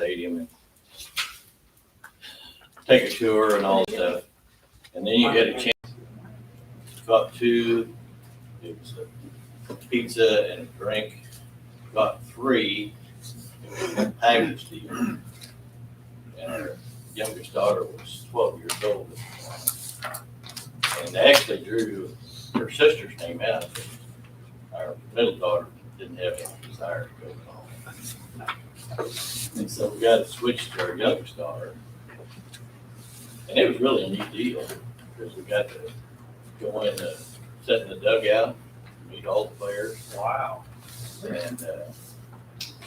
stadium and take a tour and all stuff. And then you get a chance. Got two. It was a pizza and a drink. Got three. It was a package deal. And our youngest daughter was 12 years old at the time. And they actually drew her sister's name out. Our middle daughter didn't have any desire to go home. And so we got to switch to our youngest daughter. And it was really a neat deal because we got to go in, sit in the dugout, meet all the players. Wow. And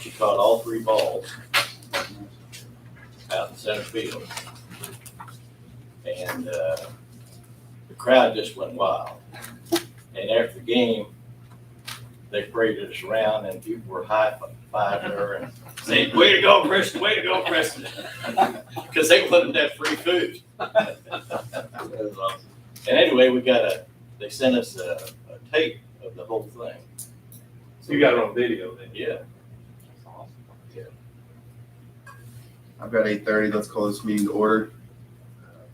she caught all three balls out in center field. And the crowd just went wild. And after the game, they paraded us around and people were high-fiving her and saying, "Way to go, Preston, way to go, Preston." Because they wanted that free food. That was awesome. And anyway, they sent us a tape of the whole thing. So you got it on video then? Yeah. That's awesome. Yeah. I've got 8:30. Let's call this meeting to order.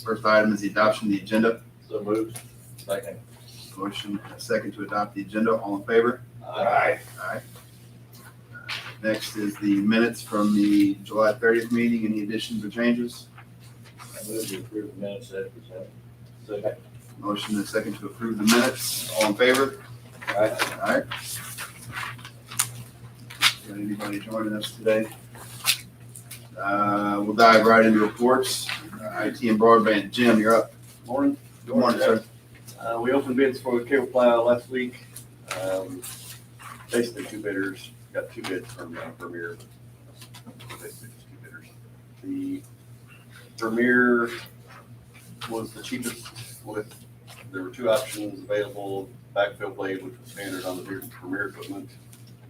First item is the adoption of the agenda. So moved. Second. Motion and a second to adopt the agenda. All in favor? Aye. Aye. Next is the minutes from the July 30th meeting. Any additions or changes? I move to approve the minutes as presented. Second. Motion and a second to approve the minutes. All in favor? Aye. Aye. Got anybody joining us today? We'll dive right into reports. IT and broadband. Jim, you're up. Morning. Good morning, sir. We opened bids for the cable plow last week. Basically two bidders, got two bids from Premier. Basically just two bidders. The Premier was the cheapest there were two options available, backfill blade, which was standard on the Premier equipment,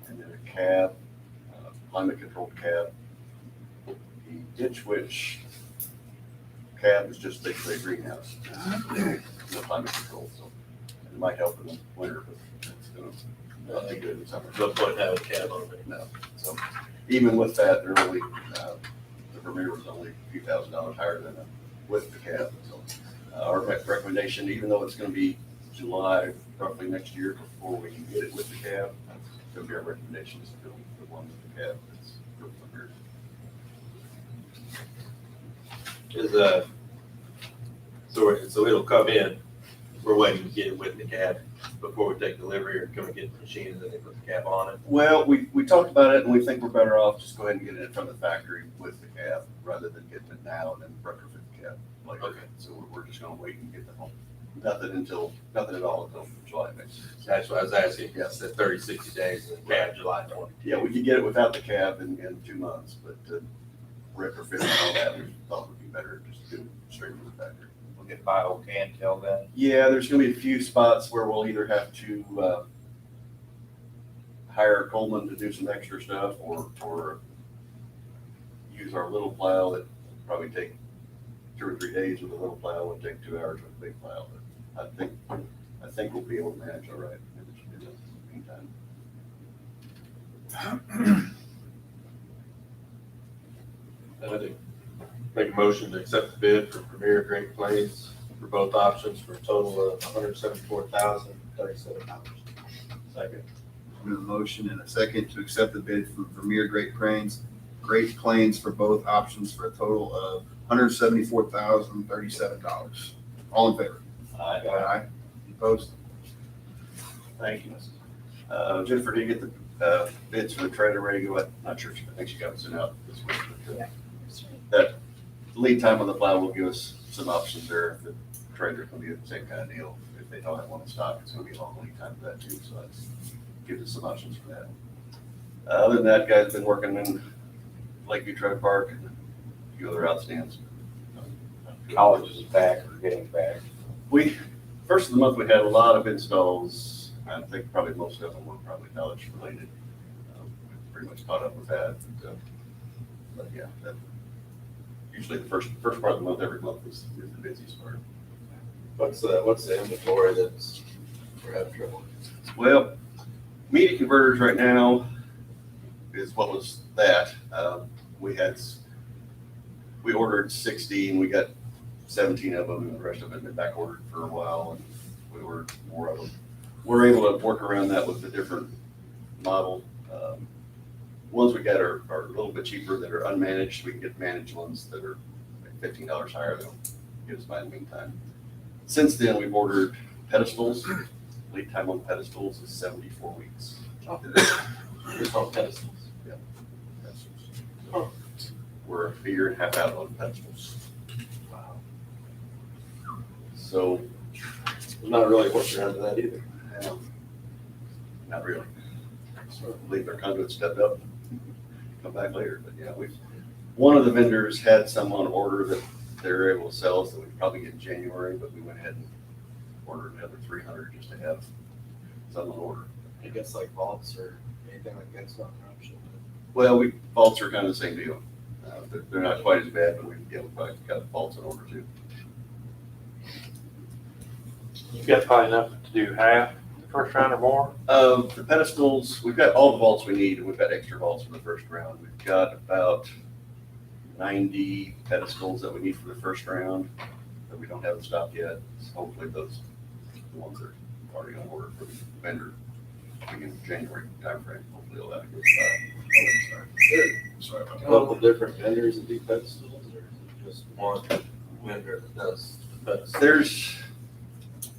and then a cab, climate controlled cab. The ditch witch cab is just basically a greenhouse. No climate control, so it might help in the winter, but it's gonna not be good in summer. No point having a cab on it. No. So even with that, they're only, the Premier was only a few $1,000s higher than with the cab. So our recommendation, even though it's gonna be July roughly next year before we can get it with the cab, it's gonna be our recommendation is to go with the one with the cab. That's for Premier. So it'll come in, we're waiting to get it with the cab before we take delivery, or can we get the machine and then they put the cab on it? Well, we talked about it and we think we're better off just go ahead and get it from the factory with the cab rather than getting it now and then retrofit the cab later. Okay. So we're just gonna wait and get the home. Nothing at all until July next. That's what I was asking, yes, that 30, 60 days and the cab July 20. Yeah, we could get it without the cab in 2 months, but retrofit and all that, we thought would be better just to do it straight from the factory. We'll get by old can till then. Yeah, there's gonna be a few spots where we'll either have to hire Coleman to do some extra stuff or use our little plow that probably take 2 or 3 days with a little plow, would take 2 hours with a big plow. But I think we'll be able to manage all right in the meantime. I think make a motion to accept the bid for Premier Great Plains for both options for a total of $174,037. Second. We have a motion and a second to accept the bid from Premier Great Plains for both options for a total of $174,037. All in favor? Aye. Aye. Any opposed? Thank you. Jennifer, did you get the bids for the trailer ready to go? I'm not sure, I think she got it sent out this week. But, that lead time on the plow will give us some options there. If the trailer's gonna be the same kind of deal. If they don't have one in stock, it's gonna be a long lead time for that too, so that gives us some options for that. Other than that, guys been working in Lakeview Trailer Park and a few other outstands. College is back or getting back. First of the month, we had a lot of installs. I think probably most of them were probably college related. Pretty much caught up with that. But yeah, usually the first part of the month, every month is the busiest part. What's the inventory that's we're having trouble? Well, media converters right now is what was that. we ordered 60 and we got 17 of them, and the rest of it had been back ordered for a while, and we ordered more of them. We're able to work around that with the different model. Ones we got are a little bit cheaper that are unmanaged. We can get managed ones that are like $15 higher. They'll get us by in the meantime. Since then, we've ordered pedestals. Lead time on pedestals is 74 weeks. Just on pedestals. Yeah. Pedestals. We're a year and a half out on pedestals. Wow. So, Not really working around to that either. not really. So leave their conduit stepped up, come back later. But yeah, one of the vendors had some on order that they were able to sell us that we'd probably get in January, but we went ahead and ordered another 300 just to have some on order. I guess like vaults or anything like that's not an option. Well, vaults are kind of the same deal. They're not quite as bad, but we probably got vaults on order too. You've got probably enough to do half the first round or more. The pedestals, we've got all the vaults we need, and we've got extra vaults for the first round. We've got about 90 pedestals that we need for the first round that we don't have in stock yet. So hopefully those, the ones that are already on order for the vendor, beginning of January timeframe, hopefully all that goes by. Sorry about that. Couple different vendors that do pedestals, or is it just one vendor that does the pedestals? There's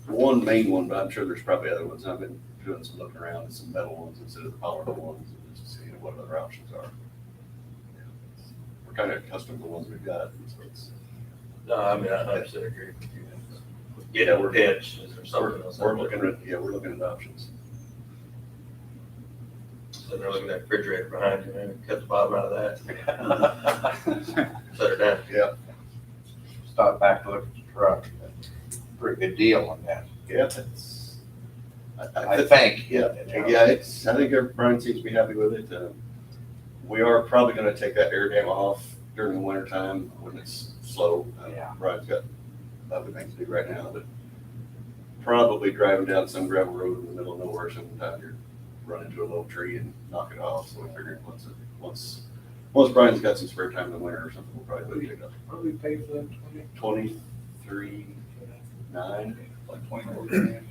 one main one, but I'm sure there's probably other ones. I've been doing some looking around at some metal ones instead of the polymer ones, and just seeing what other options are. We're kind of accustomed to the ones we've got, so it's. No, I mean, I 100% agree with you. Yeah, Getting pitch, is there something else? We're looking at options. So they're looking at the refrigerator behind you, maybe cut the bottom out of that. Set her down. Yeah, Start back to look at the truck. Pretty good deal on that. yeah, it's. I think. Yeah, I think Brian seems to be happy with it. We are probably gonna take that air dam off during the winter time when it's slow. Yeah. Brian's got other things to do right now, but probably driving down some gravel road in the middle of nowhere sometime, you're run into a little tree and knock it off. So we figured once Brian's got some spare time in the winter or something, we'll probably pick it up. What do we pay for that? 23.9. Like 24 grand.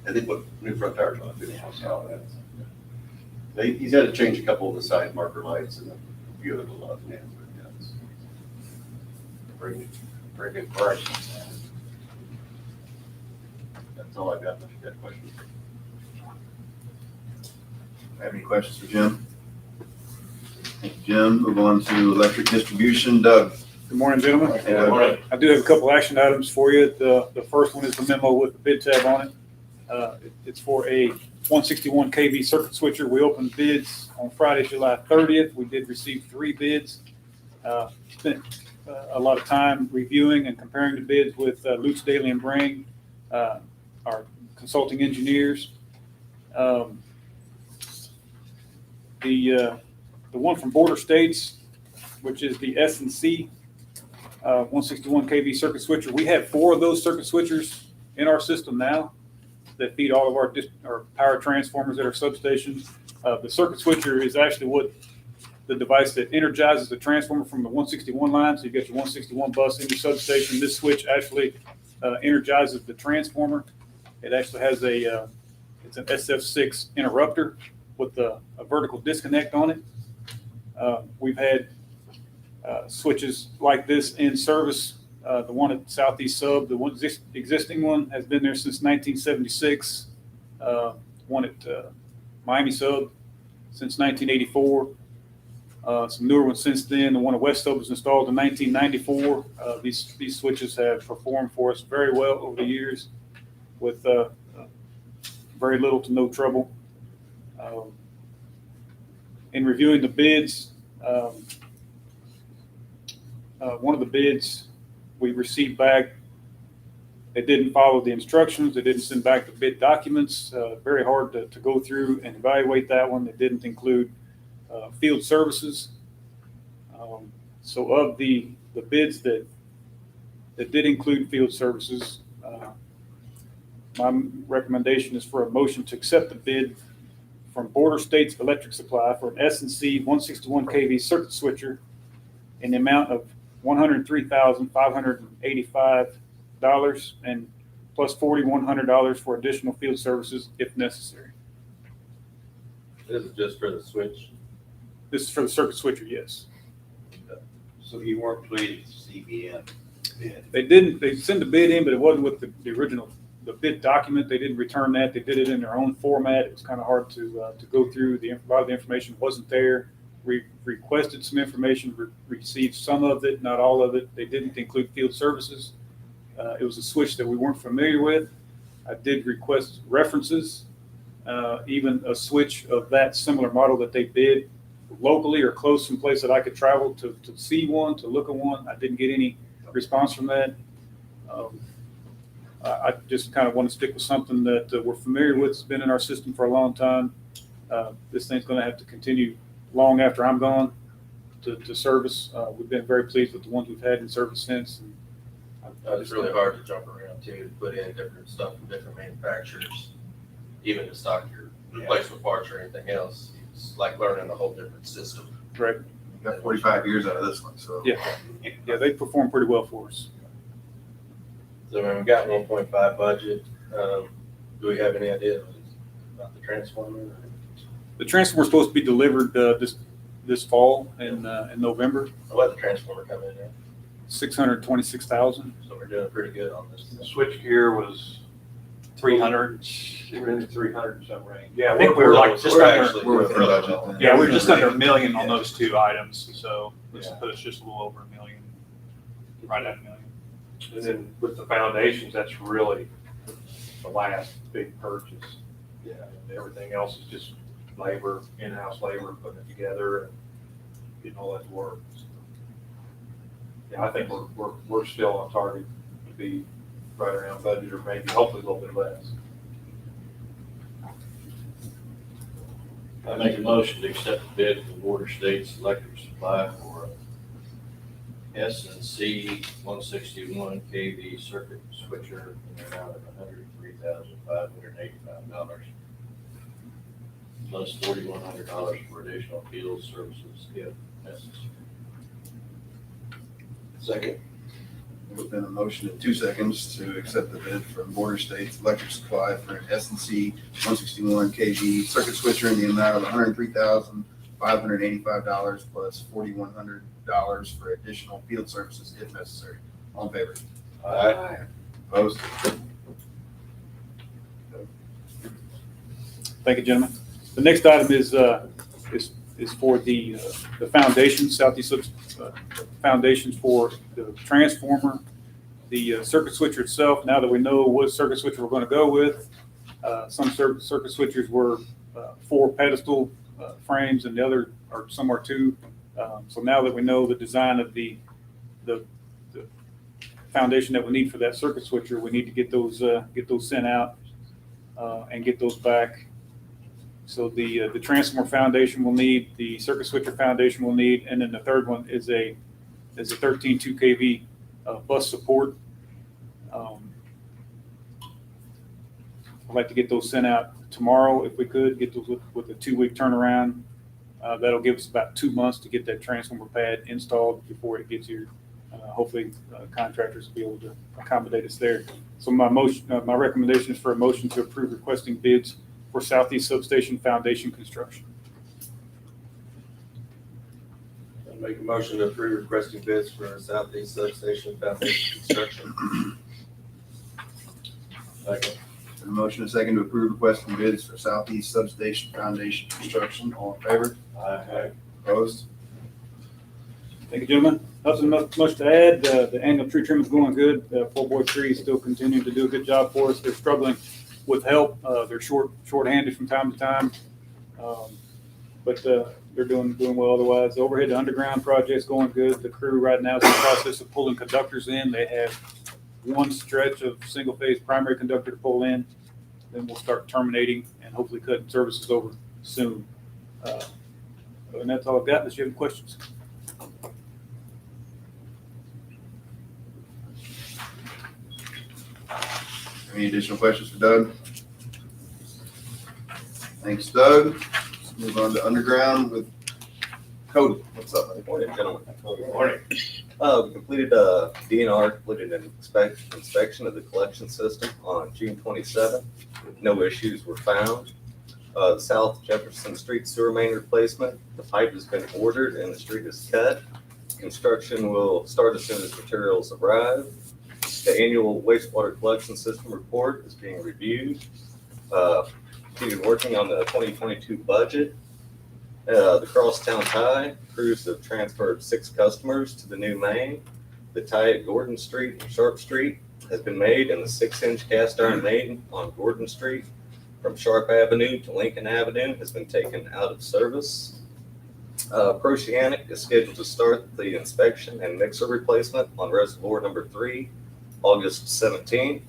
And they put new front tires on it too. He's had to change a couple of the side marker lights and a few other little odds and ends, but yeah, it's Pretty good price. that's all I've got. Unless you got questions. Have any questions for Jim? Thank you, Jim. Move on to electric distribution. Doug. Good morning, gentlemen. Yeah, Morning. I do have a couple action items for you. The first one is the memo with the bid tab on it. It's for a 161 kV circuit switcher. We opened bids on Friday, July 30th. We did receive 3 bids. Spent a lot of time reviewing and comparing the bids with Lutz, Daly and Bring, our consulting engineers. The one from Border States, which is the S&C 161 kV circuit switcher. We have 4 of those circuit switchers in our system now that feed all of our power transformers at our substations. The circuit switcher is actually the device that energizes the transformer from the 161 line. So you get your 161 bus in your substation. This switch actually energizes the transformer. It actually has it's an SF6 interrupter with a vertical disconnect on it. We've had switches like this in service. The one at Southeast Sub, the existing one has been there since 1976. One at Miami Sub since 1984. Some newer ones since then. The one at West Sub was installed in 1994. These switches have performed for us very well over the years with very little to no trouble. In reviewing the bids, one of the bids we received back, they didn't follow the instructions. They didn't send back the bid documents. Very hard to go through and evaluate that one. They didn't include field services. So of the bids that did include field services, my recommendation is for a motion to accept the bid from Border States Electric Supply for an S&C 161 kV circuit switcher in the amount of $103,585 and plus $4,100 for additional field services if necessary. This is just for the switch. This is for the circuit switcher, yes. So you weren't pleased with CBN bid? They sent the bid in, but it wasn't with the original, the bid document. They didn't return that. They did it in their own format. It was kind of hard to go through. A lot of the information wasn't there. We requested some information, received some of it, not all of it. They didn't include field services. It was a switch that we weren't familiar with. I did request references, even a switch of that similar model that they bid locally or close someplace that I could travel to see one, to look at one. I didn't get any response from that. I just kind of want to stick with something that we're familiar with. It's been in our system for a long time. This thing's going to have to continue long after I'm gone to service. We've been very pleased with the ones we've had in service since. And It's really hard to jump around too, to put in different stuff from different manufacturers, even to stock your replacement parts or anything else. It's like learning a whole different system. Right. We got 45 years out of this one, so. Yeah, they perform pretty well for us. So when we got 1.5 budget, do we have any idea about the transformer? The transformer is supposed to be delivered this fall in November. What the transformer come in at? $626,000. So we're doing pretty good on this. The switch gear was 300, We're in the 300 and some range. yeah, I think we were like just under, actually We're within doing really budget well. then. yeah, we were just under $1 million on those two items, so this Yeah. put us just a little over $1 million, right at $1 million. And then with the foundations, that's really the last big purchase. Yeah, and everything else is just labor, in-house labor, putting it together and getting all that to work. So, yeah, I think we're still on target to be right around budget, or maybe hopefully a little bit less. I make a motion to accept the bid from Border States Electric Supply for S&C 161 kV circuit switcher in the amount of $103,585 plus $4,100 for additional field services if necessary. Second. There's been a motion in 2 seconds to accept the bid from Border States Electric Supply for an S&C 161 kV circuit switcher in the amount of $103,585 plus $4,100 for additional field services if necessary. All in favor? Aye. Opposed? Thank you, gentlemen. The next item is for the foundation, Southeast foundations for the transformer, the circuit switcher itself. Now that we know what circuit switcher we're going to go with, some circuit switchers were 4 pedestal frames, and the other are some are 2. So now that we know the design of the foundation that we need for that circuit switcher, we need to get those sent out and get those back. So the transformer foundation will need, the circuit switcher foundation will need, and then the third one is a 13.2 kV bus support. I'd like to get those sent out tomorrow if we could, get those with a 2-week turnaround. That'll give us about 2 months to get that transformer pad installed before it gets here. Hopefully contractors will be able to accommodate us there. So my recommendation is for a motion to approve requesting bids for Southeast Substation Foundation construction. I'll make a motion to approve requesting bids for Southeast Substation Foundation construction. Second. A motion and second to approve requesting bids for Southeast Substation Foundation construction. All in favor? Aye. Opposed? Thank you, gentlemen. Nothing much to add. The annual tree trim is going good. Poor Boy Tree is still continuing to do a good job for us. They're struggling with help. They're short-handed from time to time, but they're doing well otherwise. The overhead to underground project's going good. The crew right now is in the process of pulling conductors in. They have 1 stretch of single-phase primary conductor to pull in. Then we'll start terminating and hopefully cutting services over soon. And that's all I've got. Unless you have any questions. Any additional questions for Doug? Thanks, Doug. Let's move on to underground with Cody. What's up, buddy? Morning, gentlemen. Morning. We completed a DNR, completed an inspection of the collection system on June 27th. No issues were found. The South Jefferson Street sewer main replacement, the pipe has been ordered and the street is cut. Construction will start as soon as materials arrive. The annual wastewater collection system report is being reviewed. Continued working on the 2022 budget. The crosstown tie crews have transferred 6 customers to the new main. The tie at Gordon Street and Sharp Street has been made, and the 6-inch cast iron main on Gordon Street from Sharp Avenue to Lincoln Avenue has been taken out of service. Proceanic is scheduled to start the inspection and mixer replacement on reservoir number 3, August 17th,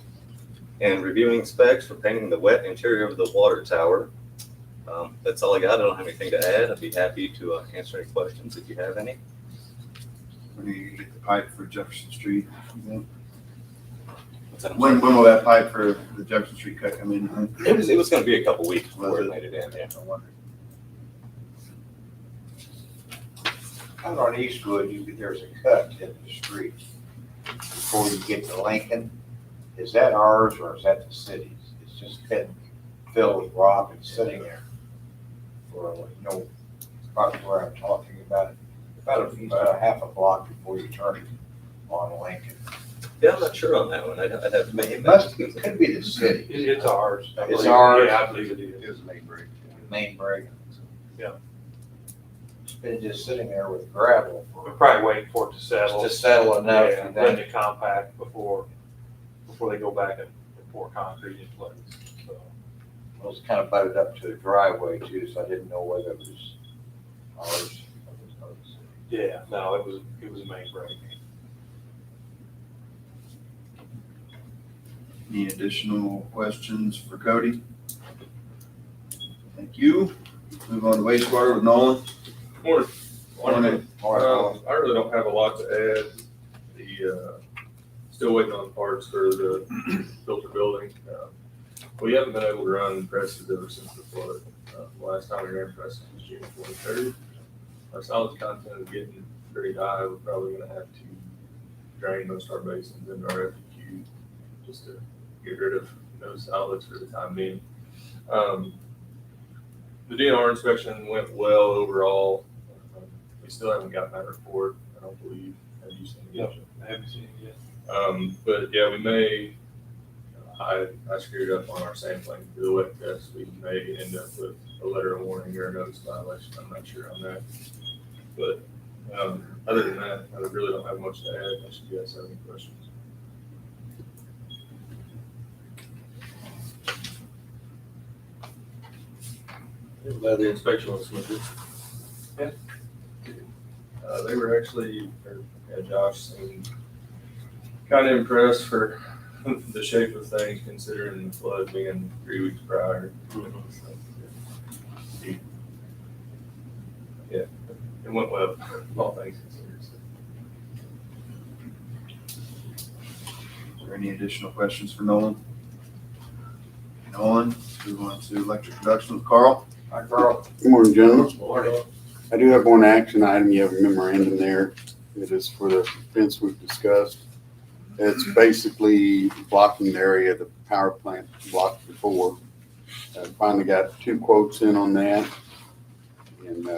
and reviewing specs for painting the wet interior of the water tower. That's all I got. I don't have anything to add. I'd be happy to answer any questions if you have any. When do you get the pipe for Jefferson Street? What's that? When will that pipe for the Jefferson Street cut come in? It was going to be a couple weeks before it made it in. Yeah. I wonder. Out on Eastwood, there's a cut in the street before you get to Lincoln. Is that ours or is that the city's? It's just been filled with rock and sitting there for, about where I'm talking about. About a half a block before you turn on Lincoln. Yeah, I'm not sure on that one. I'd have to make It could be the city. It's ours. I It's believe. ours? Yeah, I believe it is. It was a main break. Main break. Yeah. It's been just sitting there with gravel We're for, probably waiting for it to settle. to settle enough. Yeah, and let then it compact before they go back and pour concrete in place. So, it was kind of butted up to the driveway too, so I didn't know whether it was ours. or the city. yeah, no, it was a main break. Any additional questions for Cody? Thank you. Move on to wastewater with Nolan. Morning. Morning. I really don't have a lot to add. Still waiting on parts for the filter building. We haven't been able to run presses ever since the flood. The last time we ran presses was June 23rd. Our solids content is getting very high. We're probably gonna have to drain most of our basins into our FQ just to get rid of those solids for the time being. The DNR inspection went well overall. We still haven't gotten that report, I don't believe. Have you seen it yet? I haven't seen it yet. But yeah, we may, I screwed up on our sampling for the wet test. We may end up with a letter of warning or a notice violation. I'm not sure on that. But other than that, I really don't have much to add unless you guys have any questions. The inspection was smooth. Yeah. They were actually, Josh seemed kind of impressed for the shape of things considering the flood being 3 weeks prior. So, yeah, it went well, all things considered. Is there any additional questions for Nolan? Nolan, move on to electric production with Carl. Hi, Carl. Good morning, gentlemen. Morning. I do have one action item. You have a memorandum there. It is for the fence we've discussed. It's basically blocking the area the power plant blocked before. Finally got 2 quotes in on that. And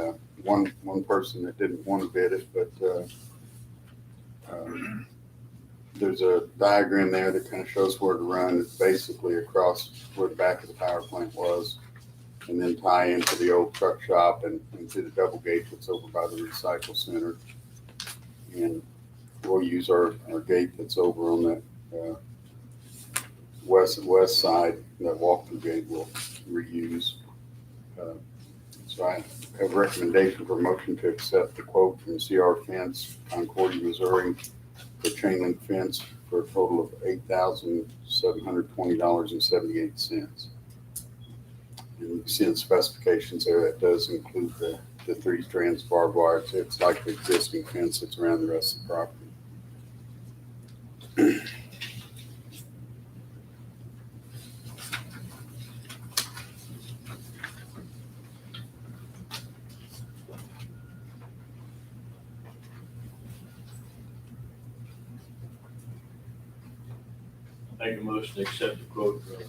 one person that didn't want to bid it, but there's a diagram there that kind of shows where to run. It's basically across where the back of the power plant was, and then tie into the old truck shop and into the double gate that's over by the recycle center. And we'll use our gate that's over on that west side, that walk-through gate we'll reuse. So I have a recommendation for motion to accept the quote from CR Fence, Concordia, Missouri, for chain link fence for a total of $8,720.78. And you see the specifications there, that does include the 3 strands of barbed wire. It's like the existing fence that's around the rest of the property. Make a motion to accept the quote from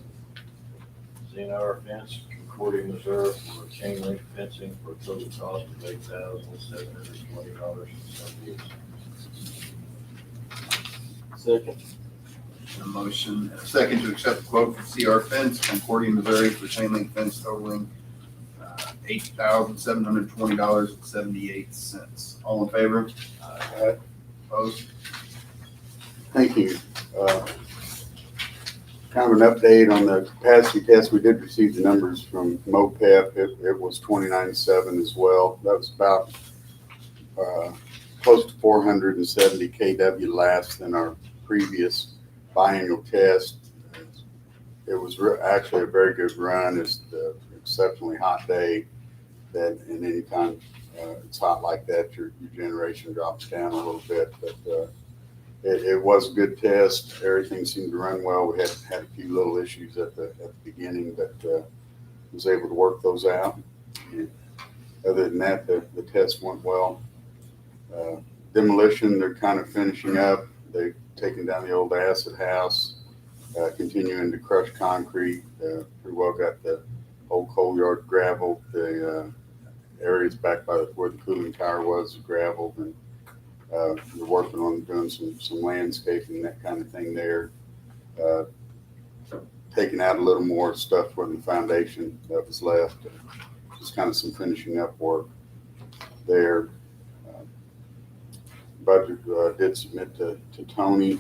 CNR Fence, Concordia, Missouri for chain link fencing for a total cost of $8,720.78. Second. A motion and a second to accept the quote from CR Fence, Concordia, Missouri for chain link fence totaling $8,720.78. All in favor? Opposed? Thank you. Kind of an update on the capacity test. We did receive the numbers from MOPEP. It was 29.7 as well. That was about close to 470 kW less than our previous biannual test. It was actually a very good run. It's the exceptionally hot day that, and anytime it's hot like that, your generation drops down a little bit. But it was a good test. Everything seemed to run well. We had a few little issues at the beginning, but was able to work those out. And other than that, the test went well. Demolition, they're kind of finishing up. They've taken down the old acid house, continuing to crush concrete. Pretty well got the old coal yard gravel. The areas back by where the cooling tower was gravelled, and they're working on doing some landscaping, that kind of thing there. Taking out a little more stuff from the foundation that was left. Just kind of some finishing up work there. Budget did submit to Tony,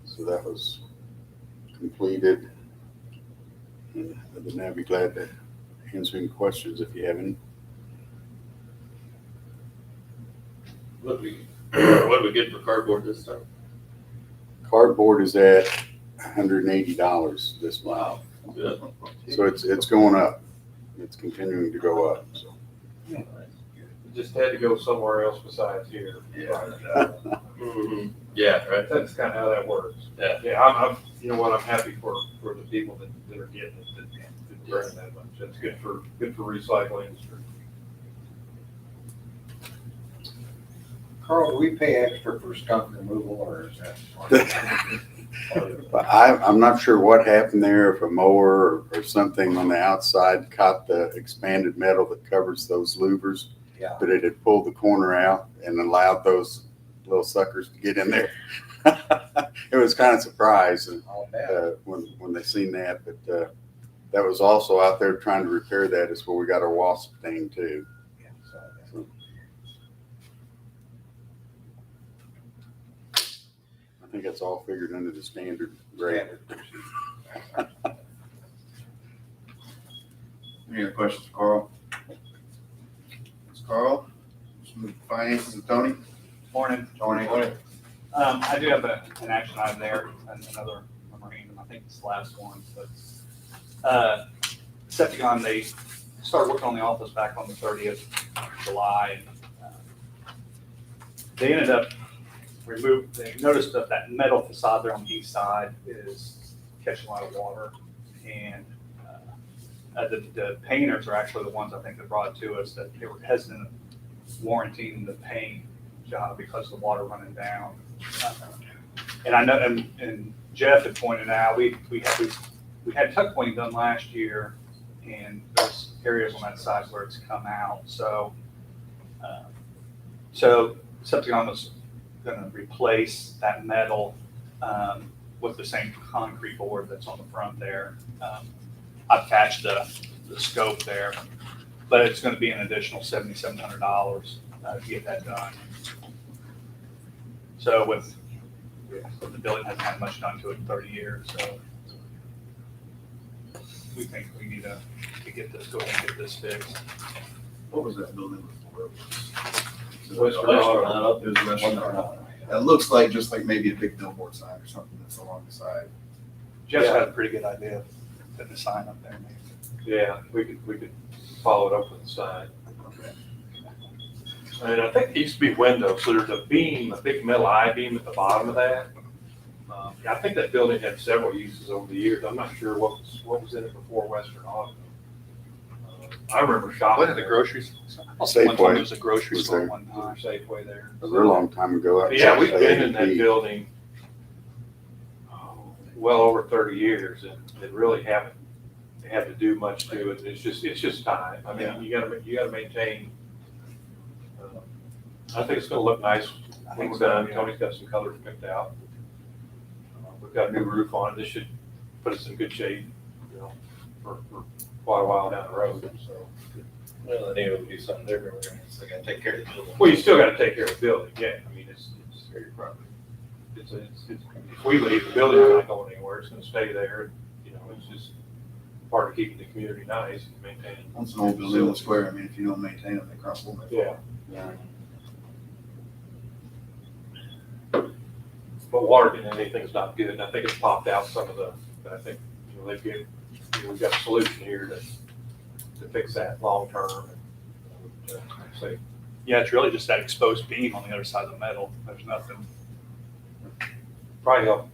so that was completed. And other than that, I'd be glad to answer any questions if you have any. What do we get for cardboard this time? Cardboard is at $180 this month. Good. So it's going up. It's continuing to go up. So. It just had to go somewhere else besides here. Mhm. Yeah, right. That's kind of how that works. Yeah. Yeah, I'm you know what, I'm happy for the people that are getting it, that bring that much. That's good for recycling industry. Carl, do we pay extra for skunk removal, or is that? But I'm not sure what happened there, if a mower or something on the outside caught the expanded metal that covers those louvers. Yeah. But it had pulled the corner out and allowed those little suckers to get in there. It was kind of surprising I'll bet. when they seen that, but that was also out there trying to repair that is where we got our wasp thing too. Yeah, so, I think that's all figured under the standard rate. Any other questions for Carl? It's Carl. Let's move to finances with Tony. Morning. Tony. I do have an action item there, and another memorandum, I think it's the last one, but, Septicon, they started working on the office back on the 30th of July. They ended up they noticed that metal facade there on the east side is catching a lot of water, and the painters are actually the ones I think that brought it to us, that they were hesitant warranting the paint job because of the water running down. And I know, and Jeff had pointed out, we had tuck pointing done last year, and there's areas on that side where it's come out. So Septicon was going to replace that metal with the same concrete board that's on the front there. I've attached the scope there, but it's going to be an additional $7,700 to get that done. So with the building hasn't had much done to it in 30 years, so we think we need to get this, go ahead and get this fixed. What was that building before? Western Auto. It was Western Auto. It looks like just like maybe a big billboard sign or something that's along the side. Jeff's got a pretty good idea of putting the sign up there, maybe. Yeah, we could follow it up with the sign. Okay. And I think it used to be windows, so there's a beam, a big metal I-beam at the bottom of that. I think that building had several uses over the years. I'm not sure what was in it before Western Auto. I remember shopping. What are the there. groceries? Also, one time Safeway there was a grocery was store there. one time. Safeway there. A real long time ago. But yeah, we've been in that building. Oh, well over 30 years, and they really haven't had to do much to it. It's just time. I mean, you gotta maintain. I think it's gonna look nice when we're done. Tony's got some colors picked out. We've got a new roof on it. This should put us in good shape, you know, for quite a while down the road, so. Well, they would do something different, we're gonna, so they gotta take care of the building. Well, you still gotta take care of the building, yeah. I mean, it's your property. If we leave, the building's not going anywhere. It's gonna stay there. You know, it's just part of keeping the community nice and maintaining. Once an old building in the square, I mean, if you don't maintain them, they crumble. Yeah. But water in anything's not good, and I think it's popped out some of the, but I think, you know, we've got a solution here to fix that long term. And, say, Yeah, it's really just that exposed beam on the other side of the metal. There's nothing. probably help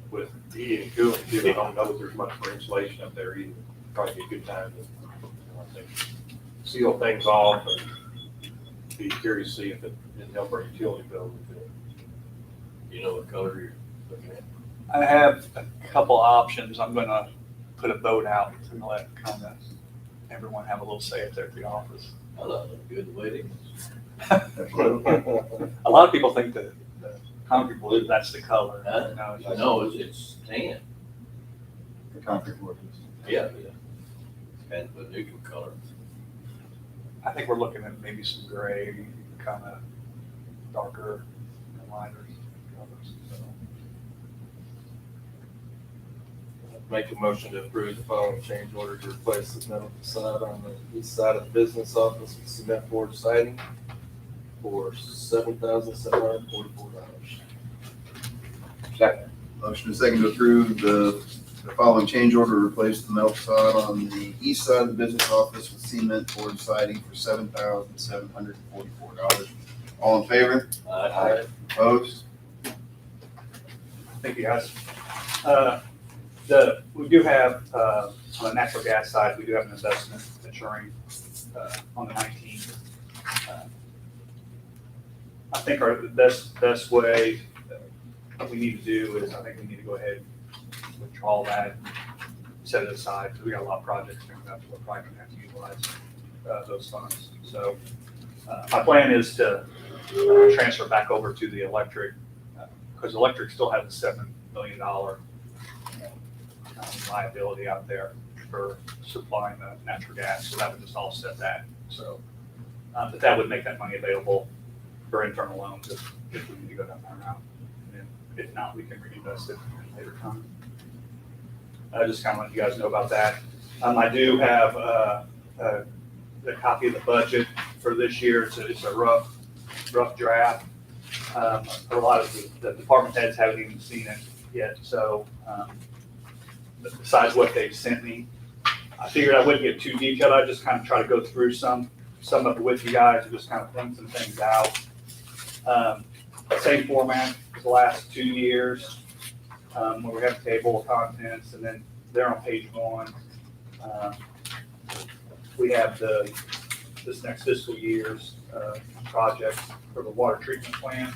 with heating and cooling too. I don't know if there's much for insulation up there either. Probably be a good time to, you know, I think, seal things off and be curious to see if it didn't help our utility bill with it. You know what color you're looking at? I have a couple options. I'm gonna put a vote out and let kind of everyone have a little say up there at the office. I thought it looked good the way it is. A lot of people think that the concrete blue, that's the color. Huh? No, it's I just- know, it's tan. The concrete board is. Yeah. And the neutral color. I think we're looking at maybe some gray, kind of darker and lighter colors. So. Make a motion to approve the following change order to replace the metal facade on the east side of the business office with cement board siding for $7,744. Second. Motion is second to approve the following change order to replace the metal facade on the east side of the business office with cement board siding for $7,744. All in favor? Aye. Opposed? Thank you, guys. We do have, on the natural gas side, we do have an investment maturing on the 19th. I think our best way that we need to do is, I think we need to go ahead and withdraw that, set it aside, because we got a lot of projects coming up, we're probably gonna have to utilize those funds. So my plan is to transfer back over to the electric, because electric still has a $7 million liability out there for supplying the natural gas, so that would just offset that. So, but that would make that money available for internal loans if we need to go down that route. And if not, we can reinvest it in later time. Just kind of let you guys know about that. I do have the copy of the budget for this year. It's a rough draft. A lot of the department heads haven't even seen it yet, so besides what they've sent me, I figured I wouldn't get too detailed. I just kind of try to go through some of it with you guys and just kind of point some things out. Same format as the last 2 years, where we have a table of contents, and then there on page 1, we have this next fiscal year's project for the water treatment plant.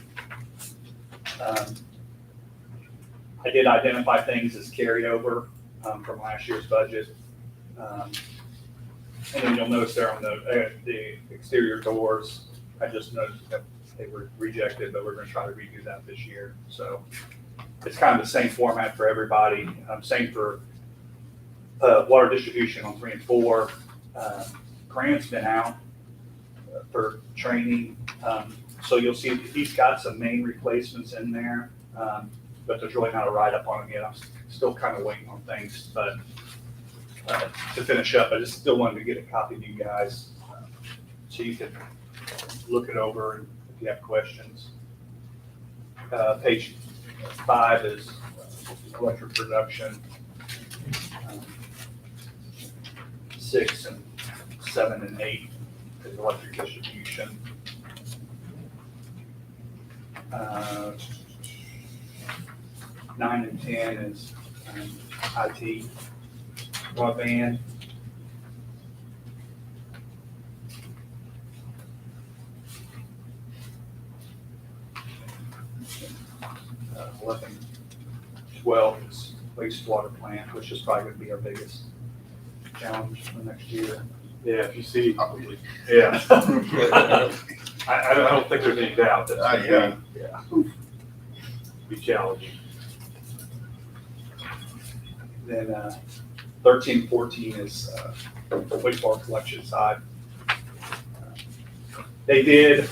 I did identify things as carryover from last year's budget. And then you'll notice there on the exterior doors, I just noticed that they were rejected, but we're gonna try to redo that this year. So it's kind of the same format for everybody. Same for water distribution on 3 and 4. Grant's been out for training. So you'll see he's got some main replacements in there, but there's really not a write-up on them yet. I'm still kind of waiting on things, but to finish up, I just still wanted to get a copy to you guys so you can look it over and if you have questions. Page 5 is electric production. 6 and 7 and 8 is electric distribution. 9 and 10 is IT, broadband. 11, 12 is wastewater plant, which is probably gonna be our biggest challenge for next year. Yeah, if you see, Probably. yeah. I don't think there's any doubt that's gonna Yeah. be challenging. Then 13, 14 is the wastewater collection side. They did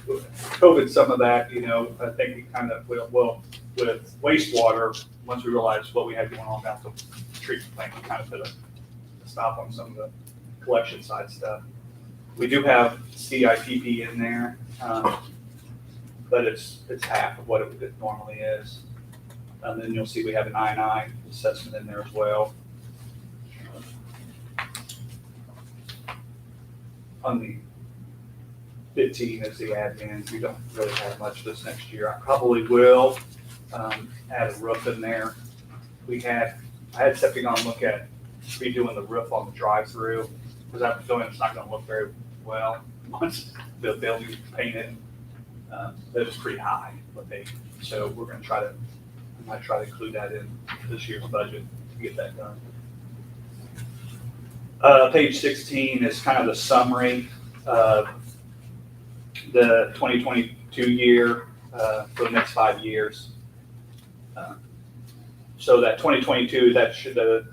COVID some of that, you know, I think we kind of, well, with wastewater, once we realized what we had going on down at the treatment plant, we kind of put a stop on some of the collection side stuff. We do have CIPP in there, but it's half of what it normally is. And then you'll see we have an I&I assessment in there as well. On the 15 is the admin. We don't really have much this next year. I probably will add a roof in there. I had Septicon look at redoing the roof on the drive-through, because I have a feeling it's not gonna look very well once the building's painted. That was pretty high, so we're gonna I might try to include that in this year's budget to get that done. Page 16 is kind of the summary of the 2022 year for the next 5 years. So that 2022, that should, the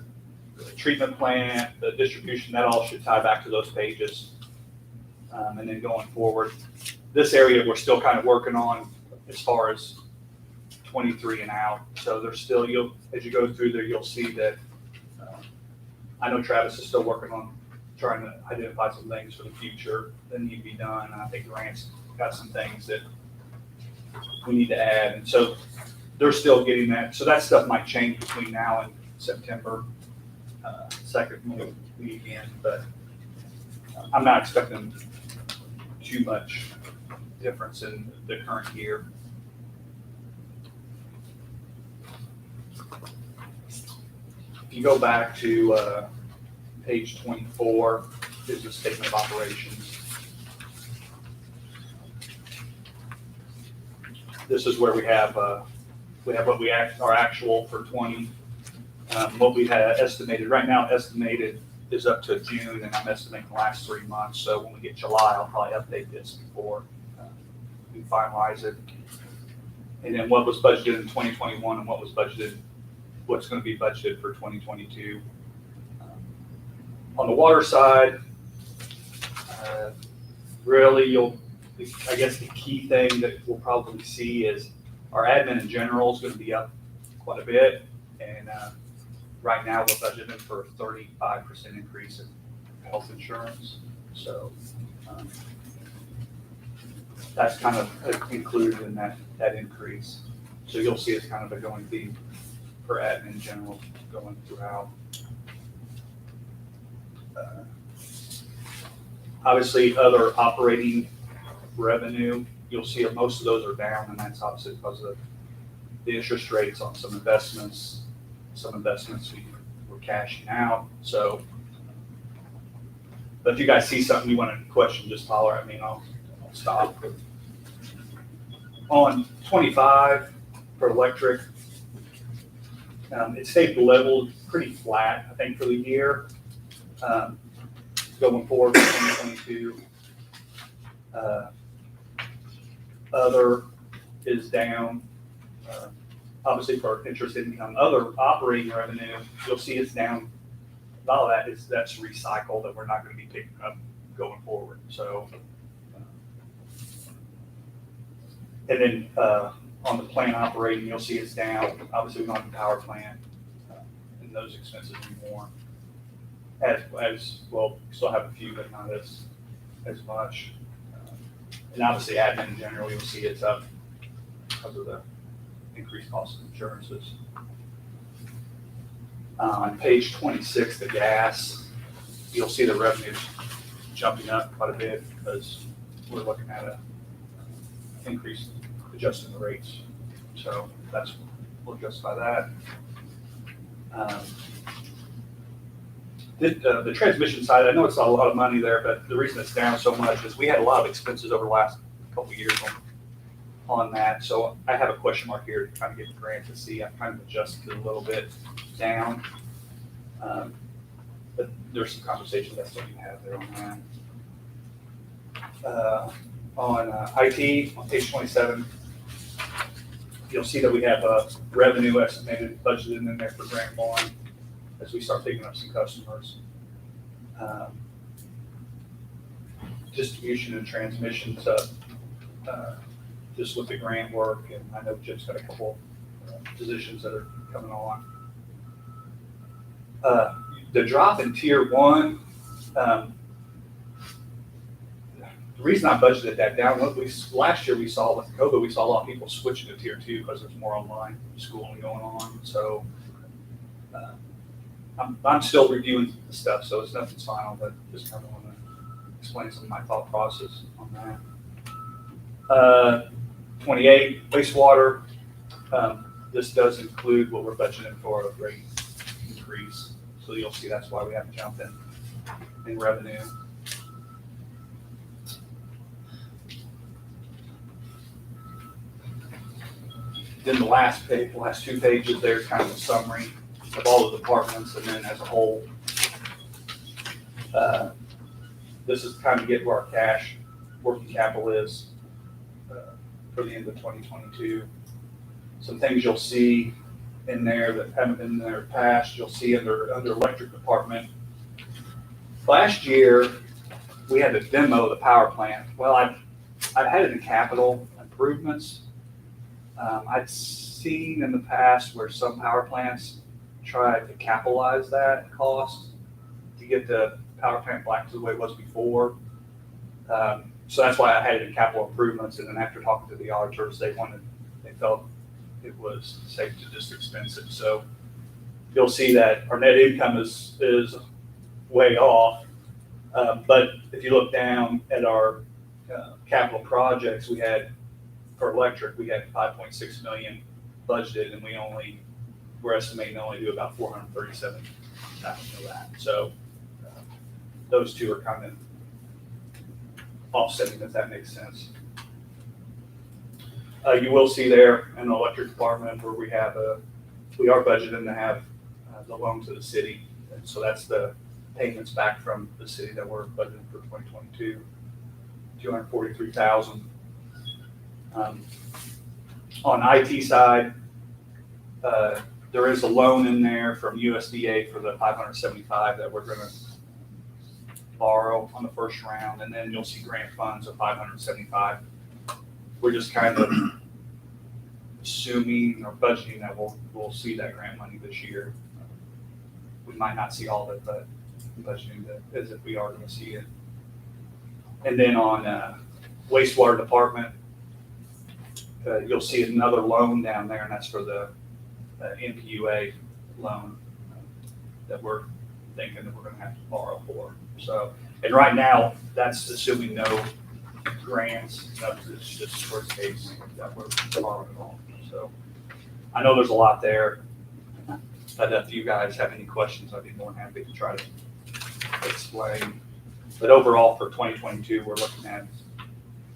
treatment plant, the distribution, that all should tie back to those pages. And then going forward, this area we're still kind of working on as far as 23 and out. So there's still, as you go through there, you'll see that I know Travis is still working on trying to identify some things for the future that need to be done. And I think Grant's got some things that we need to add. And so they're still getting that. So that stuff might change between now and September 2nd weekend, but I'm not expecting too much difference in the current year. If you go back to page 24, is the statement of operations. This is where we have what our actual for 20, what we had estimated. Right now, estimated is up to June, and I'm estimating the last 3 months. So when we get July, I'll probably update this before we finalize it. And then what was budgeted in 2021 and what's going to be budgeted for 2022. On the water side, really, I guess the key thing that we'll probably see is our admin in general is going to be up quite a bit. And right now, we're budgeting for a 35% increase in health insurance. So that's kind of included in that increase. So you'll see it's kind of a going theme for admin in general going throughout. Obviously, other operating revenue, you'll see that most of those are down, and that's obviously because of the interest rates on some investments. Some investments we're cashing out. So, but if you guys see something you want to question, just holler at me and I'll stop. On 25 for electric, it stayed leveled pretty flat, I think, for the year. Going forward for 2022, other is down. Obviously for interest income, other operating revenue, you'll see it's down. A lot of that's recycled that we're not going to be picking up going forward. So, and then on the plant operating, you'll see it's down. Obviously, we don't have the power plant, and those expenses anymore. As well, we still have a few, but not as much. And obviously, admin in general, you'll see it's up because of the increased cost of insurances. On page 26, the gas, you'll see the revenues jumping up quite a bit because we're looking at a increase adjusting the rates. So we'll justify that. The transmission side, I know it's not a lot of money there, but the reason it's down so much is we had a lot of expenses over the last couple of years on on that. So I have a question mark here to kind of get the grant to see. I've kind of adjusted it a little bit down. But there's some conversations I still need to have there on that. On IT, on page 27, you'll see that we have a revenue estimated budgeted in there for grant bond as we start picking up some customers. Distribution and transmission stuff, just with the grant work, and I know Jim's got a couple positions that are coming on. The drop in tier 1, the reason I budgeted that down, last year we saw with COVID, we saw a lot of people switching to tier 2 because there's more online schooling going on. So I'm still reviewing the stuff, so it's nothing's final, but just kind of want to explain some of my thought process on that. 28, wastewater. This does include what we're budgeting for a rate increase. So you'll see that's why we have to jump in revenue. Then the last page, the last 2 pages, there's kind of a summary of all the departments, and then as a whole, this is kind of get where our cash working capital is for the end of 2022. Some things you'll see in there that haven't been in there past, you'll see under electric department. Last year, we had to demo the power plant. Well, I've had it in capital improvements. I'd seen in the past where some power plants tried to capitalize that cost to get the power plant back to the way it was before. So that's why I had it in capital improvements. And then after talking to the auditors, they felt it was safe to just expense it. So you'll see that our net income is way off. But if you look down at our capital projects, we had for electric, we had 5.6 million budgeted, and we're estimating to only do about 437,000 of that. So those two are kind of offsetting, if that makes sense. You will see there in the electric department where we are budgeting to have the loan to the city. And so that's the payments back from the city that we're budgeting for 2022, 243,000. On IT side, there is a loan in there from USDA for the 575 that we're going to borrow on the first round, and then you'll see grant funds of 575. We're just kind of assuming or budgeting that we'll see that grant money this year. We might not see all of it, but budgeting as if we are going to see it. And then on wastewater department, you'll see another loan down there, and that's for the NPUA loan that we're thinking that we're going to have to borrow for. So, and right now, that's assuming no grants. It's just worst case that we're borrowing on. So, I know there's a lot there, but if you guys have any questions, I'd be more than happy to try to explain. But overall, for 2022, we're looking at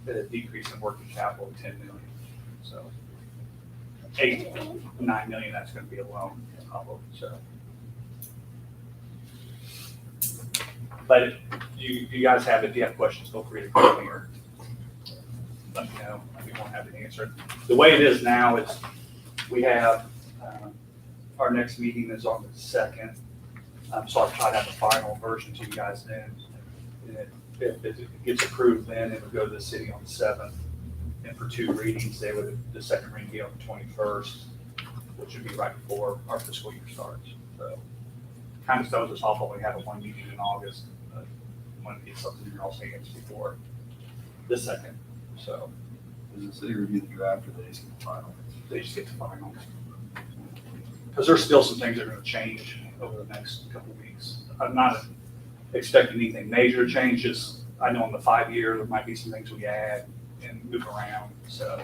a decrease in working capital of 10 million. So 8, 9 million, that's going to be a loan. So, but if you guys have it, if you have questions, feel free to call me or let me know. We won't have an answer. The way it is now is we have our next meeting is on the 2nd. So I'll try to have a final version to you guys then. And if it gets approved, then it would go to the city on the 7th. And for 2 readings, the second reading be on the 21st, which would be right before our fiscal year starts. So kind of throws us off when we have a 1 meeting in August. But we want to get something in your all's hands before the 2nd. So Does the city review the draft or they just get the final? they just get the final. Because there's still some things that are going to change over the next couple of weeks. I'm not expecting anything major to change. Just I know in the 5-year there might be some things we add and move around. So,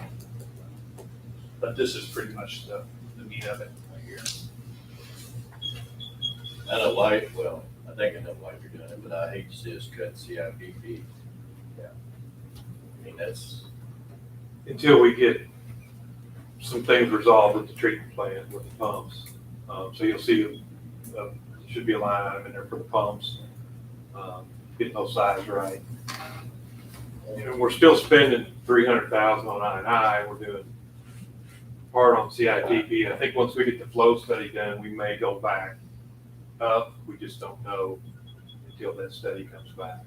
but this is pretty much the meat of it right here. I know why, well, I think I know why you're doing it, but I hate to see us cut CIPP. Yeah. I mean, that's until we get some things resolved with the treatment plant, with the pumps. So you'll see, should be a line item in there for the pumps, getting those sizes right. And we're still spending $300,000 on I&I. We're doing part on CITP. I think once we get the flow study done, we may go back up. We just don't know until that study comes back.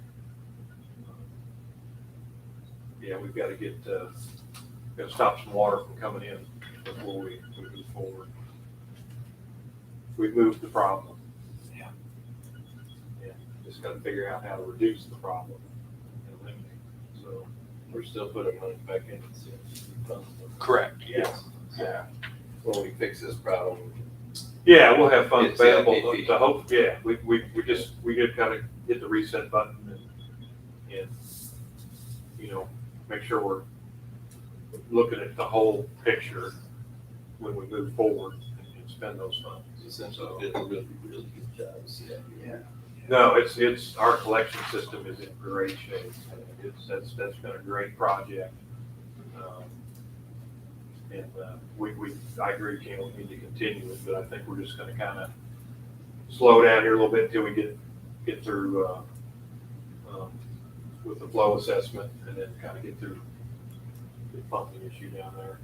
Yeah, we've got to get, got to stop some water from coming in before we move forward. We've moved the problem. Yeah. Just got to figure out how to reduce the problem and eliminate it. So We're still putting money back in. the correct. Yes. Yeah. When we fix this problem. Yeah, we'll have funds It's available CITP. to hope. Yeah, we get kind of hit the reset button and you know, make sure we're looking at the whole picture when we move forward and spend those funds. Essentially did a really, really good job. Yeah. No, it's our collection system is in great shape. That's been a great project. I agree, Ken, we need to continue it, but I think we're just gonna kind of slow down here a little bit until we get through, with the flow assessment and then kind of get through the pumping issue down there,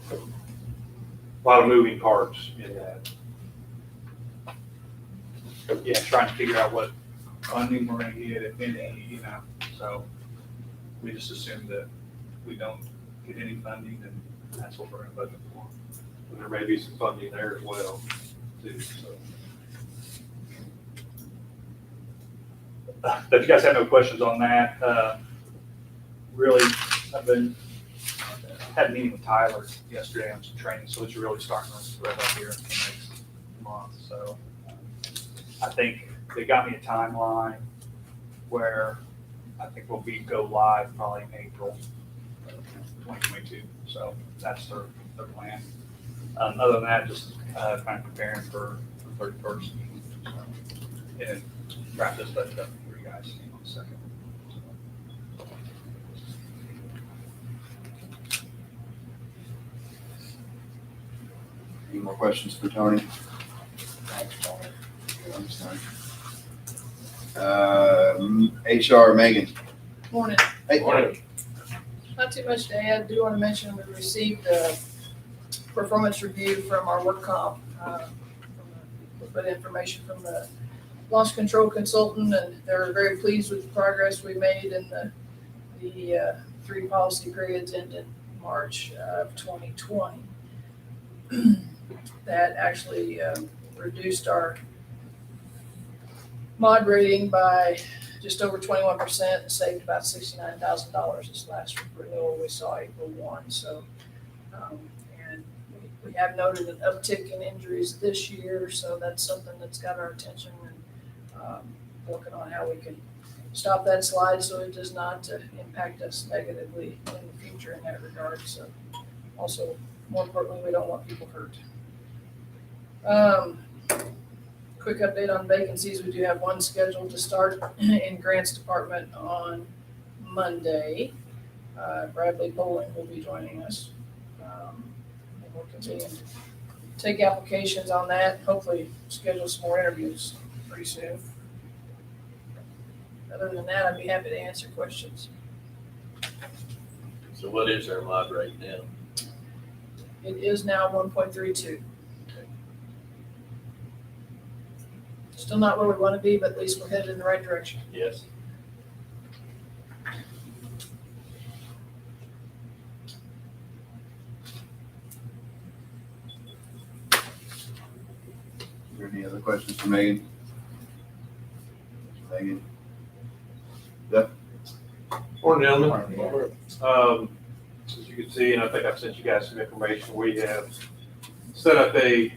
so. A lot of moving parts in that. Yeah, trying to figure out what funding we're gonna get, if any, you know, so we just assume that we don't get any funding, then that's what we're gonna budget for. And there may be some funding there as well, too, so. If you guys have no questions on that, really, I've had a meeting with Tyler yesterday on some training, so it's really starting to rev up here in the next month, so. I think they got me a timeline where I think we'll go live probably in April of 2022, so that's their plan. Other than that, just kind of preparing for the 31st, so, and wrap this budget up for you guys in a second. Any more questions for Tony? Thanks, Tony. HR, Megan. Morning. Hey. Morning. Not too much to add. Do want to mention we received a performance review from our work comp. A little bit of information from the loss control consultant, and they're very pleased with the progress we made in the 3 policy periods ended March of 2020. That actually reduced our mod rating by just over 21% and saved about $69,000 this last renewal we saw April 1. So, and we have noted an uptick in injuries this year, so that's something that's got our attention, and working on how we can stop that slide so it does not impact us negatively in the future in that regard. So, also, more importantly, we don't want people hurt. Quick update on vacancies. We do have one scheduled to start in Grants Department on Monday. Bradley Bowling will be joining us. And we'll continue to take applications on that. Hopefully schedule some more interviews pretty soon. Other than that, I'd be happy to answer questions. So what is our mod rate now? It is now 1.32. Still not where we want to be, but at least we're headed in the right direction. Yes. Is there any other questions for Megan? Megan? Morning, gentlemen. As you can see, and I think I've sent you guys some information, we have set up a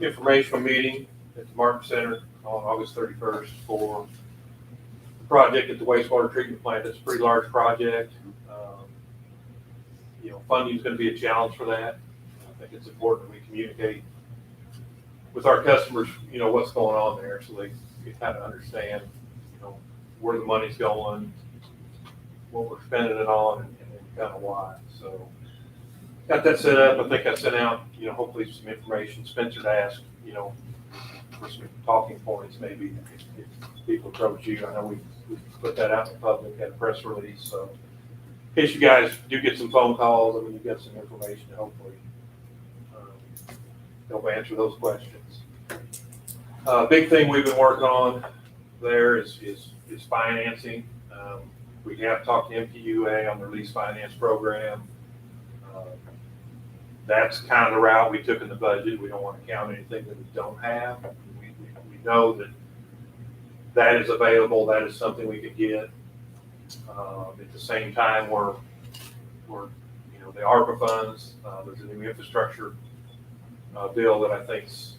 informational meeting at the Martin Center on August 31st for the project at the wastewater treatment plant. It's a pretty large project. Funding is going to be a challenge for that. I think it's important we communicate with our customers, what's going on there, so they kind of understand, where the money's going, what we're spending it on, and kind of why. So got that set up. I think I sent out, hopefully some information. Spencer asked, for some talking points, maybe if people approach you. I know we put that out in the public, had a press release. So in case you guys do get some phone calls, I mean, you get some information to hopefully help answer those questions. Big thing we've been working on there is financing. We have talked to MPUA on their lease finance program. That's kind of the route we took in the budget. We don't want to count anything that we don't have. We know that is available. That is something we could get. At the same time, we're the ARPA funds. There's a new infrastructure bill that I think's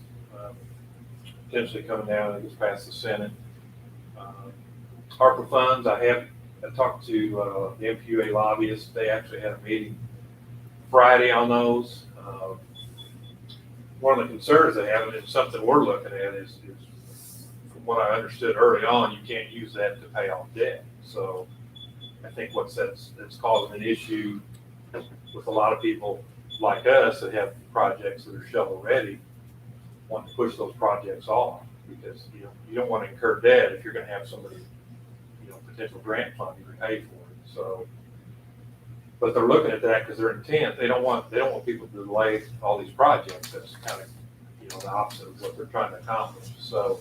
potentially coming down. I think it's past the Senate. ARPA funds, I talked to the MPUA lobbyists. They actually had a meeting Friday on those. One of the concerns they have, and it's something we're looking at, is from what I understood early on, you can't use that to pay off debt. So I think that's causing an issue with a lot of people like us that have projects that are shovel ready, want to push those projects off because you don't want to incur debt if you're going to have somebody, potential grant funding to pay for it. So, but they're looking at that because their intent, they don't want people to delay all these projects. That's kind of, the opposite of what they're trying to accomplish. So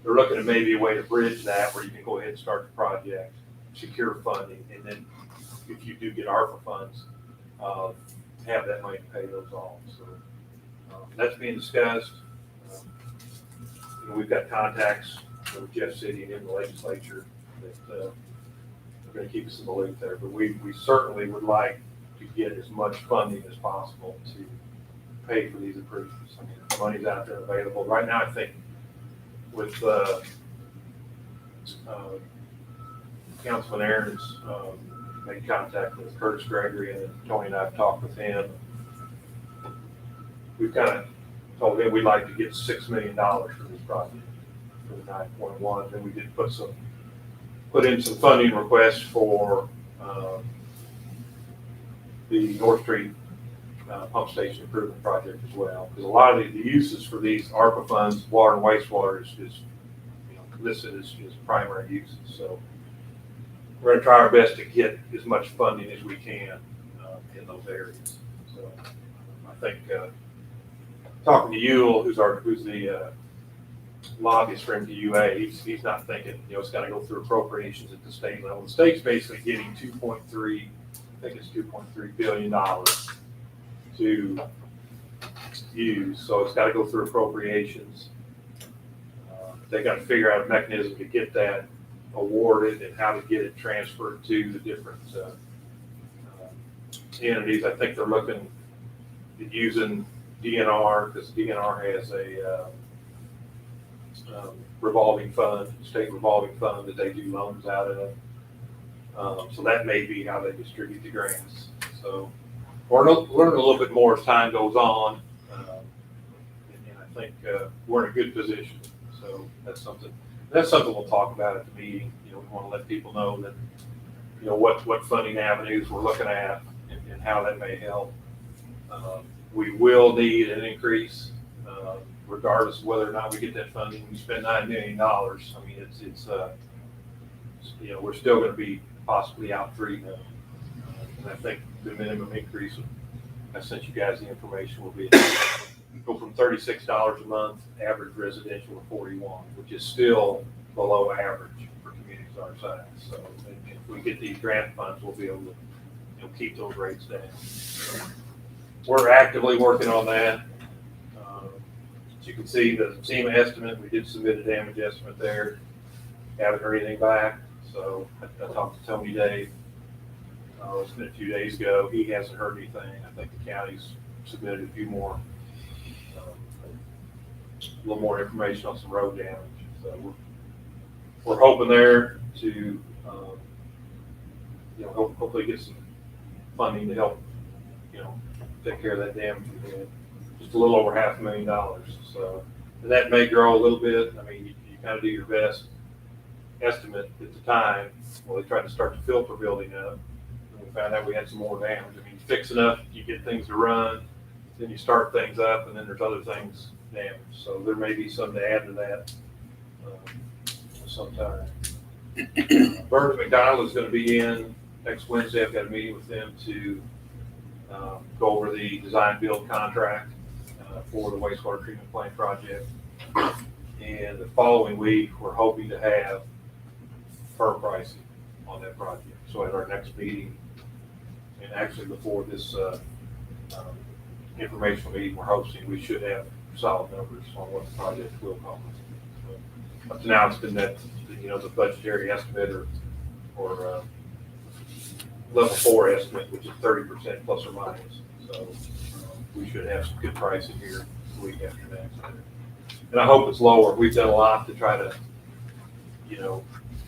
they're looking at maybe a way to bridge that where you can go ahead and start the project, secure funding, and then if you do get ARPA funds, have that money to pay those off. So that's being discussed. We've got contacts with Jeff City and in the legislature that are going to keep us in the loop there. But we certainly would like to get as much funding as possible to pay for these improvements. I mean, the money's out there available. Right now, I think with Councilman Aaron's made contact with Curtis Gregory, and Tony and I have talked with him. We've kind of told him we'd like to get $6 million for this project for the 9.1. Then we did put in some funding requests for the North Street pump station improvement project as well. Because a lot of the uses for these ARPA funds, water and wastewater, is listed as primary uses. So we're going to try our best to get as much funding as we can in those areas. So I think talking to Yule, who's the lobbyist for MPUA, he's not thinking it's got to go through appropriations at the state level. The state's basically getting $2.3 billion to use, so it's got to go through appropriations. They got to figure out a mechanism to get that awarded and how to get it transferred to the different entities. I think they're looking at using DNR because DNR has a revolving fund, state revolving fund that they do loans out of. So that may be how they distribute the grants. So we're learning a little bit more as time goes on, and I think we're in a good position. So that's something we'll talk about at the meeting. We want to let people know that what funding avenues we're looking at and how that may help. We will need an increase, regardless of whether or not we get that funding. We spend $9 million. I mean, it's we're still going to be possibly out $3 million. And I think the minimum increase, I sent you guys the information, will be go from $36 a month, average residential, to $41, which is still below average for communities our size. So if we get these grant funds, we'll be able to keep those rates down. We're actively working on that. As you can see, the SEMA estimate, we did submit a damage estimate there. Haven't heard anything back. So I talked to Tony Dave. It's been a few days ago. He hasn't heard anything. I think the county's submitted a few more, a little more information on some road damage. So we're hoping there to, hopefully get some funding to help, take care of that damage we had. Just a little over $500,000. So, and that may grow a little bit. I mean, you kind of do your best estimate at the time, well, they tried to start the filter building up. And we found out we had some more damage. I mean, you fix enough, you get things to run, then you start things up, and then there's other things damaged. So there may be some to add to that sometime. Burns McDonald is gonna be in next Wednesday. I've got a meeting with them to go over the design build contract for the wastewater treatment plant project. And the following week, we're hoping to have firm pricing on that project. So at our next meeting, and actually before this informational meeting we're hosting, we should have solid numbers on what the project will cost. So, up to now, it's been that, the budgetary estimate or level 4 estimate, which is 30% plus or minus. So we should have some good pricing here the week after next. And I hope it's lower. We've done a lot to try to,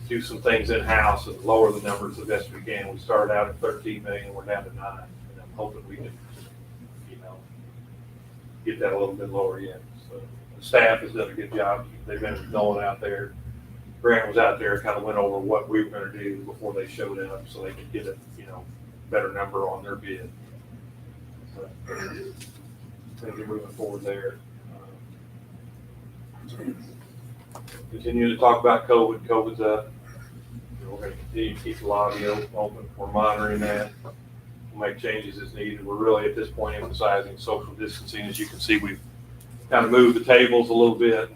do some things in-house and lower the numbers the best we can. We started out at 13 million, we're down to 9, and I'm hoping we can, get that a little bit lower yet. So the staff has done a good job. They've been going out there. Grant was out there, kind of went over what we were going to do before they showed up, so they could get a, better number on their bid. So, things are moving forward there. Continue to talk about COVID. COVID's up. We're going to continue to keep the lobby open. We're monitoring that. We'll make changes as needed. We're really at this point emphasizing social distancing. As you can see, we've kind of moved the tables a little bit.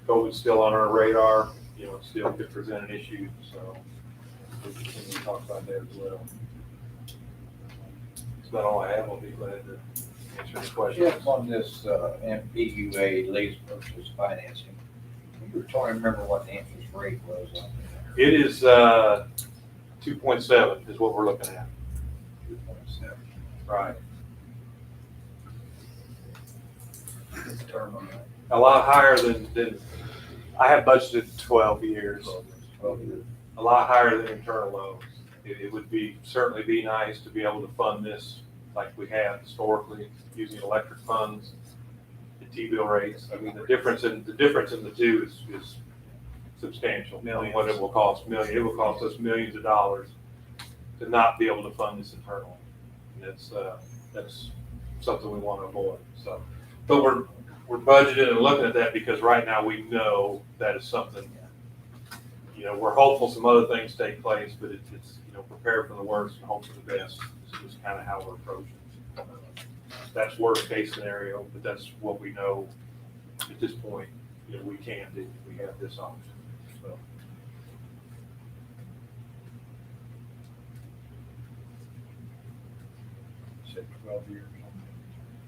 COVID's still on our radar. It still could present an issue. So we'll continue to talk about that as well. That's about all I have. I'll be glad to answer any questions. Jeff, on this MPUA lease purchase financing, you were trying to remember what the interest rate was on there. It is 2.7 is what we're looking at. 2.7. Right. What's the term on that? A lot higher than I have budgeted 12 years. 12 years. a lot higher than internal loans. It would certainly be nice to be able to fund this like we have historically, using electric funds, the T-bill rates. I mean, the difference in the two is substantial. Millions. What it will cost it will cost us millions of dollars to not be able to fund this internally. And that's something we want to avoid. So, but we're budgeted and looking at that because right now we know that is something. We're hopeful some other things take place, but it's prepare for the worst and hope for the best. This is kind of how we're approaching it. That's worst case scenario, but that's what we know at this point. We can do. We have this option. So. Said 12 years.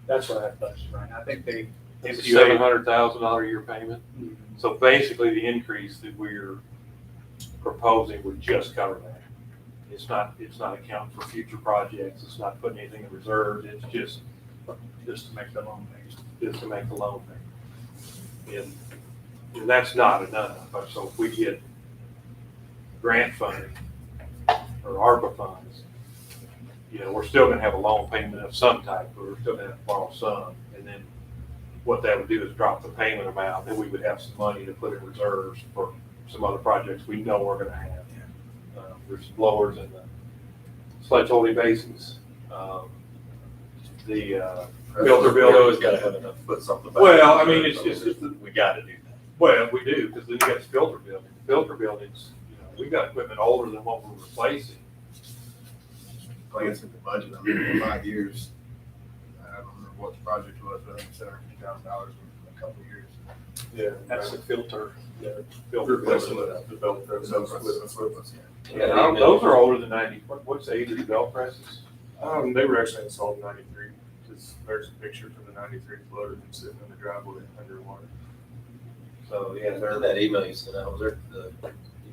That's what I have budgeted right now. I think they. It's a $700,000 a year payment. So basically, the increase that we're proposing would just cover that. It's not accounting for future projects. It's not putting anything in reserves. It's just Just to make the loan payment. to make the loan payment. And that's not enough. So if we get grant funding or ARPA funds, we're still going to have a loan payment of some type, but we're still going to have to borrow some. And then what that would do is drop the payment amount, and we would have some money to put in reserves for some other projects we know we're going to have. There's some blowers in the sledge holding basins. The filter We always building. gotta have enough to put something back. Well, I mean, it's just, We gotta do that. well, we do, because then you got the filter building. The filter buildings, we've got equipment older than what we're replacing. Glancing at the budget, I mean, in 5 years, I don't remember what the project was, but I think $750,000 in a couple of years. Yeah. That's the filter. Filter Replacing building. the belt So presses. that's- Yeah, those are older than 90. What's the age of the belt presses? They were actually installed in '93, because there's a picture from the '93 floater that's sitting in the driveway underwater. So, yeah, they're. That email you sent out, was there if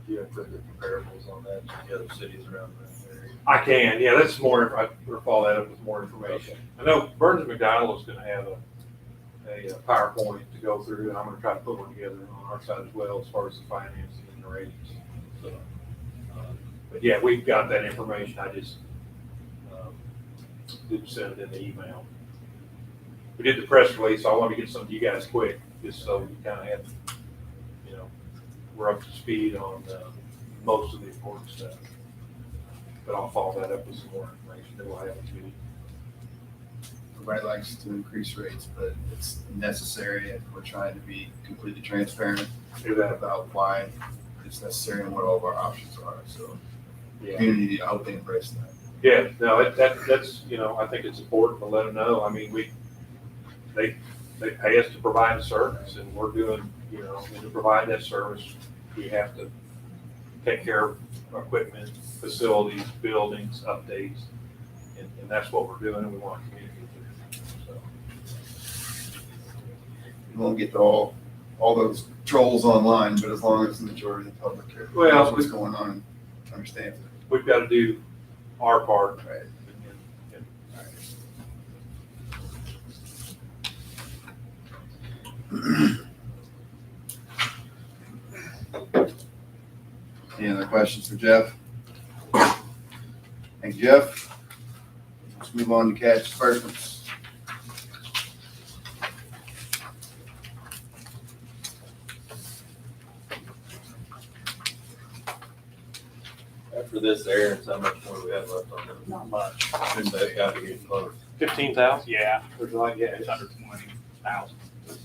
you include the comparables on that, to the other cities around the area? I can, yeah, that's more, I will follow that up with more information. I know Burns McDonald is gonna have a PowerPoint to go through, and I'm gonna try to put one together on our side as well, as far as the financing and the ratings. So, but yeah, we've got that information, I just, didn't send it in the email. We did the press release, so I want to get some to you guys quick, just so you kind of have, we're up to speed on, most of the important stuff. But I'll follow that up with some more information that we'll have at the meeting. Everybody likes to increase rates, but it's necessary, and we're trying to be completely transparent about why it's necessary and what all of our options are, so. Yeah. Community, I hope they embrace that. Yeah, no, that's, you know, I think it's important to let them know. I mean, they pay us to provide a service, and we're doing, you know, and to provide that service, we have to take care of equipment, facilities, buildings, updates, and that's what we're doing, and we want to communicate with them. So, We won't get to all those trolls online, but as long as the majority of the public care Well, knows what's going on and understands it. we've got to do our part. Right. Any other questions for Jeff? Thank you, Jeff. Let's move on to cash disbursements. After this Aaron, how much more do we have left on them? Not much. They've got to get close. 15,000? Yeah, There's like, yeah, it's under 20,000,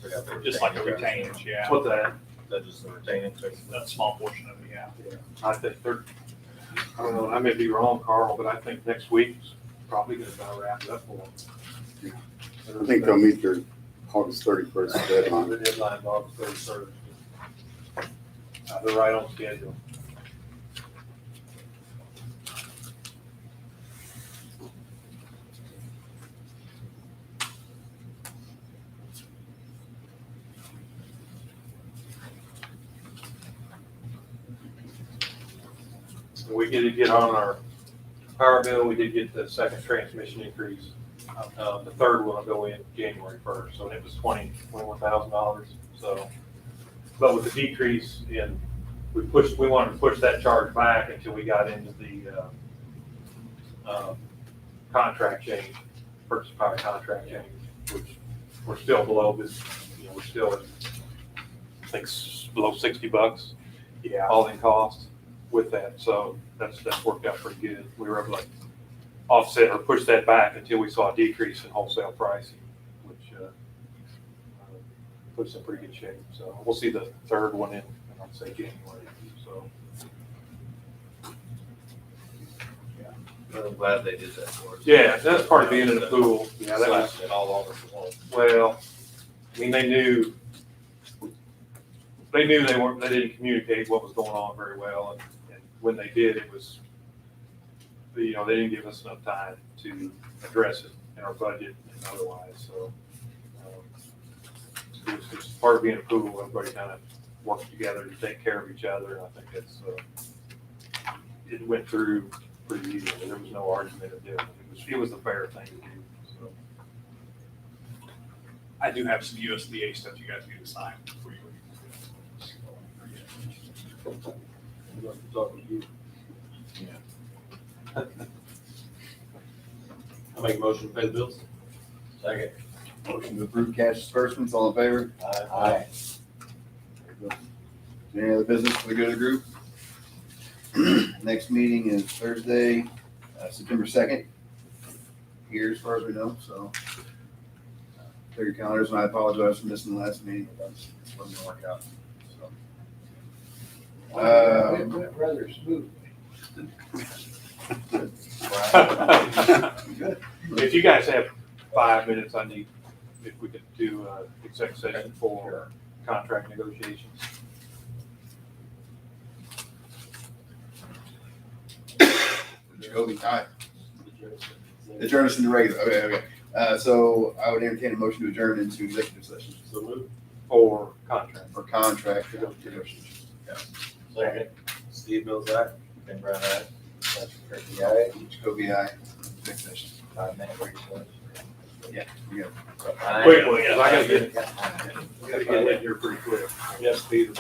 They got their just like the retained. retainage, yeah. what's that? That's just the retaining. That small portion of it, yeah. I think they're, I don't know, I may be wrong, Carl, but I think next week's probably gonna about wrap it up for them. I think they'll meet their August 31st deadline. The deadline's August 31st. They're right on schedule. We did get on our power bill, we did get the second transmission increase. The third one will go in January 1st, so it was $21,000. So, but with the decrease in, we wanted to push that charge back until we got into the contract change, purchase power contract change, which we're still below this, you know, we're still at, I think, below $60. Yeah. All in cost with that, so that's worked out pretty good. We were able to offset or push that back until we saw a decrease in wholesale pricing, which puts us in pretty good shape. So we'll see the third one in, I'd say January. So I'm glad they did that for us. yeah, that's part of being in the pool. Yeah, that was, Slapped it all over the wall. well, I mean, they knew they didn't communicate what was going on very well, and when they did, it was, you know, they didn't give us enough time to address it in our budget and otherwise, so. It was just part of being a pool, everybody kind of worked together to take care of each other, and I think that's, it went through pretty easily, there was no argument of doing it, it was the fair thing to do, so. I do have some USDA stuff you guys need to sign before you leave. I'd love to talk with you. I'll make a motion to pay the bills. Second. Motion to approve cash disbursements, all in favor? Aye. Any other business for the good of the group? Next meeting is Thursday, September 2nd, here as far as we know, so. Clear your calendars, and I apologize for missing the last meeting, but that's wasn't gonna work out, so. It went rather smoothly. If you guys have 5 minutes, I need, if we could do exec session for contract negotiations. Jacoby, aye. Adjourn us into regular, okay. So I would entertain a motion to adjourn into executive session So move. For contract. for contract negotiations. Second. Steve Mills, aye. Ben Brown, aye. Patrick Kirby, aye. Jacoby, aye. Executive session. 5 minute recess. Yeah, you got it. Quickly, 'cause I gotta get in here pretty quick. Yes, Steve,